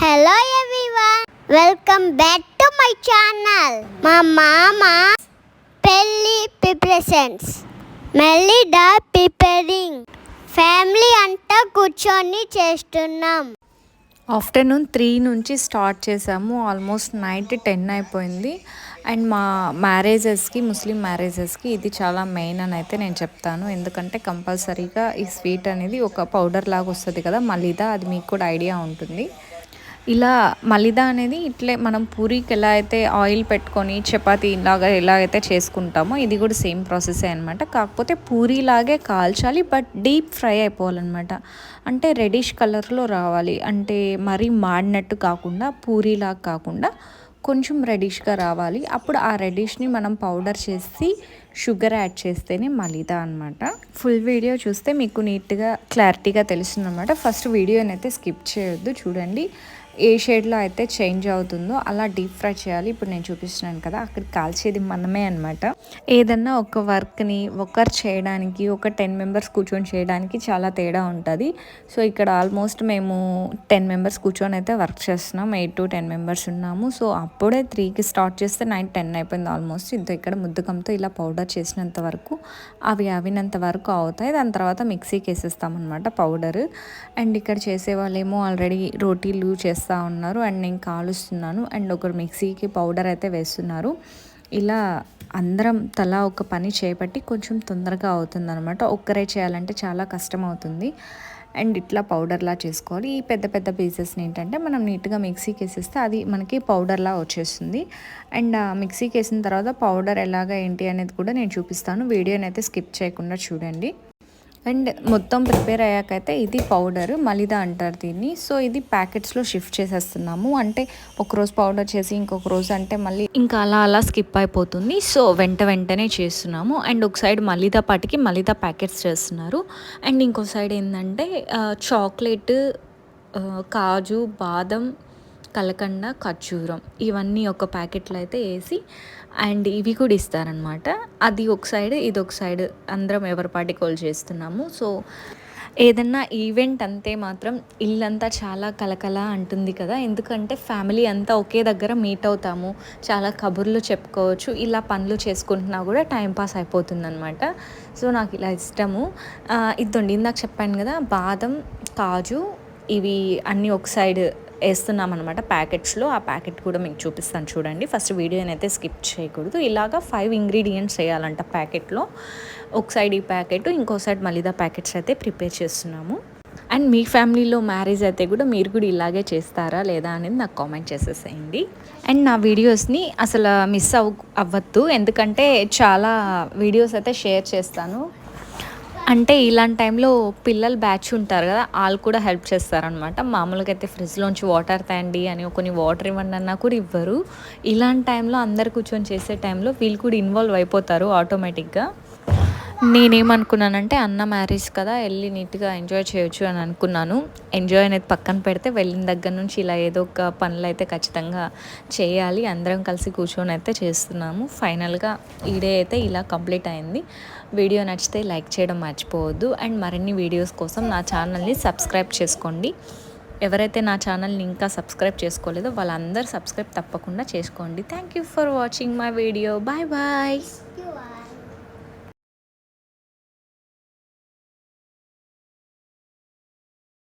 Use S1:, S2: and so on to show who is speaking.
S1: Hello everyone, welcome back to my channel. మా మామ పెళ్లి ప్రిపరేషన్స్ మెల్లిడా ప్రిపేరింగ్ ఫ్యామిలీ అంతా కూర్చొని చేస్తున్నాం.
S2: ఆఫ్టర్నూన్ 3 నుంచి స్టార్ట్ చేసాము. ఆల్మోస్ట్ నైట్ 10 అయిపోయింది. అండ్ మా మ్యారేజెస్కి, ముస్లిం మ్యారేజెస్కి ఇది చాలా మెయిన్ అని అయితే నేను చెప్తాను. ఎందుకంటే కంపల్సరీగా ఈ స్వీట్ అనేది ఒక పౌడర్ లాగా వస్తుంది కదా, మలీదా. అది మీకు కూడా ఐడియా ఉంటుంది. ఇలా మలీదా అనేది ఇట్లే మనం పూరీకి ఎలా అయితే ఆయిల్ పెట్టుకొని చపాతీ ఇలాగా ఎలా అయితే చేసుకుంటామో ఇది కూడా సేమ్ ప్రాసెసే అనమాట. కాకపోతే పూరీలాగే కాల్చాలి, బట్ డీప్ ఫ్రై అయిపోవాలన్నమాట. అంటే రెడిష్ కలర్లో రావాలి. అంటే మరీ మాడినట్టు కాకుండా, పూరీలాగా కాకుండా కొంచెం రెడిష్గా రావాలి. అప్పుడు ఆ రెడిష్ని మనం పౌడర్ చేసి షుగర్ యాడ్ చేస్తేనే మలీదా అనమాట. ఫుల్ వీడియో చూస్తే మీకు నీట్గా క్లారిటీగా తెలుస్తుంది అనమాట. ఫస్ట్ వీడియోని అయితే స్కిప్ చేయొద్దు, చూడండి. ఏ షేడ్లో అయితే చేంజ్ అవుతుందో అలా డీప్ ఫ్రై చేయాలి. ఇప్పుడు నేను చూపిస్తున్నాను కదా, అక్కడ కాల్చేది మనమే అనమాట. ఏదన్నా ఒక వర్క్ని ఒకరు చేయడానికి, ఒక 10 మెంబర్స్ కూర్చొని చేయడానికి చాలా తేడా ఉంటుంది. సో ఇక్కడ ఆల్మోస్ట్ మేము 10 మెంబర్స్ కూర్చొని అయితే వర్క్ చేస్తున్నాం. 8 to 10 మెంబర్స్ ఉన్నాము. సో అప్పుడే 3కి స్టార్ట్ చేస్తే నైట్ 10 అయిపోయింది ఆల్మోస్ట్. ఇంత ఇక్కడ ముద్దకంతో ఇలా పౌడర్ చేసినంత వరకు అవి అవినంత వరకు అవుతాయి. దాని తర్వాత మిక్సీకి వేసేస్తామన్నమాట పౌడర్. అండ్ ఇక్కడ చేసే వాళ్ళేమో ఆల్రెడీ రోటీలు చేస్తారు ఉన్నారు. అండ్ నేను కాలుస్తున్నాను. అండ్ ఒకరు మిక్సీకి పౌడర్ అయితే వేస్తున్నారు. ఇలా అందరం తలా ఒక పని చేపట్టి కొంచెం తొందరగా అవుతుంది అనమాట. ఒక్కరే చేయాలంటే చాలా కష్టం అవుతుంది. అండ్ ఇట్లా పౌడర్లా చేసుకోవాలి. ఈ పెద్ద పెద్ద పీసెస్ని ఏంటంటే మనం నీట్గా మిక్సీకి వేసేస్తే అది మనకి పౌడర్లా వచ్చేస్తుంది. అండ్ మిక్సీకి వేసిన తర్వాత పౌడర్ ఎలాగా ఏంటి అనేది కూడా నేను చూపిస్తాను. వీడియోని అయితే స్కిప్ చేయకుండా చూడండి. అండ్ మొత్తం ప్రిపేర్ అయ్యాకైతే ఇది పౌడర్, మలీదా అంటారు దీన్ని. సో ఇది ప్యాకెట్స్లో షిఫ్ట్ చేసేస్తున్నాము. అంటే ఒకరోజు పౌడర్ చేసి ఇంకొక రోజు అంటే మళ్ళీ ఇంకా అలా స్కిప్ అయిపోతుంది. సో వెంటనే చేస్తున్నాము. అండ్ ఒక సైడ్ మలీదా పాటికి మలీదా ప్యాకెట్స్ చేస్తున్నారు. అండ్ ఇంకో సైడ్ ఏంటంటే చాక్లెట్, కాజు, బాదం, కలకండ, ఖర్జూరం ఇవన్నీ ఒక ప్యాకెట్లో అయితే వేసి అండ్ ఇవి కూడా ఇస్తారనమాట. అది ఒక సైడ్, ఇది ఒక సైడ్, అందరం ఎవరి పాటికి వాళ్ళు చేస్తున్నాము. సో ఏదన్నా ఈవెంట్ అంతే మాత్రం ఇల్లంతా చాలా కలకల అంటుంది కదా. ఎందుకంటే ఫ్యామిలీ అంతా ఒకే దగ్గర మీట్ అవుతాము, చాలా కబుర్లు చెప్పుకోవచ్చు. ఇలా పనులు చేసుకుంటున్నా కూడా టైంపాస్ అయిపోతుంది అనమాట. సో నాకు ఇలా ఇష్టము. ఇదండి ఇందాక చెప్పాను కదా, బాదం, కాజు ఇవి అన్నీ ఒక సైడ్ వేస్తున్నాం అనమాట ప్యాకెట్స్లో. ఆ ప్యాకెట్ కూడా మీకు చూపిస్తాను చూడండి. ఫస్ట్ వీడియోని అయితే స్కిప్ చేయకూడదు. ఇలాగా 5 ఇంగ్రీడియంట్స్ వేయాలంట ప్యాకెట్లో. ఒక సైడ్ ఈ ప్యాకెట్, ఇంకో సైడ్ మలీదా ప్యాకెట్స్ అయితే ప్రిపేర్ చేస్తున్నాము. అండ్ మీ ఫ్యామిలీలో మ్యారేజ్ అయితే కూడా మీరు కూడా ఇలాగే చేస్తారా లేదా అనేది నాకు కామెంట్ చేసేసేయండి. అండ్ నా వీడియోస్ని అసలు మిస్ అవ్వద్దు, ఎందుకంటే చాలా వీడియోస్ అయితే షేర్ చేస్తాను. అంటే ఇలాంటి టైంలో పిల్లలు బ్యాచ్ ఉంటారు కదా, వాళ్ళు కూడా హెల్ప్ చేస్తారనమాట. మామూలుగా అయితే ఫ్రిడ్జ్లోంచి వాటర్ తాండి అని కొన్ని వాటర్ ఇవ్వండి అన్నా కూడా ఇవ్వరు. ఇలాంటి టైంలో అందరు కూర్చొని చేసే టైంలో వీళ్ళు కూడా ఇన్వాల్వ్ అయిపోతారు ఆటోమేటిక్గా. నేనేమనుకున్నానంటే అన్న మ్యారేజ్ కదా, వెళ్ళి నీట్గా ఎంజాయ్ చేయొచ్చు అని అనుకున్నాను. ఎంజాయ్ అనేది పక్కన పెడితే వెళ్ళిన దగ్గర నుంచి ఇలా ఏదో ఒక పనులు అయితే ఖచ్చితంగా చేయాలి. అందరం కలిసి కూర్చొని అయితే చేస్తున్నాము. ఫైనల్గా ఈ డే అయితే ఇలా కంప్లీట్ అయింది. వీడియో నచ్చితే లైక్ చేయడం మర్చిపోవద్దు. అండ్ మరిన్ని వీడియోస్ కోసం నా ఛానల్ని సబ్స్క్రైబ్ చేసుకోండి. ఎవరైతే నా ఛానల్ని ఇంకా సబ్స్క్రైబ్ చేసుకోలేదో వాళ్ళందరూ సబ్స్క్రైబ్ తప్పకుండా చేసుకోండి. Thank you for watching my video. Bye bye.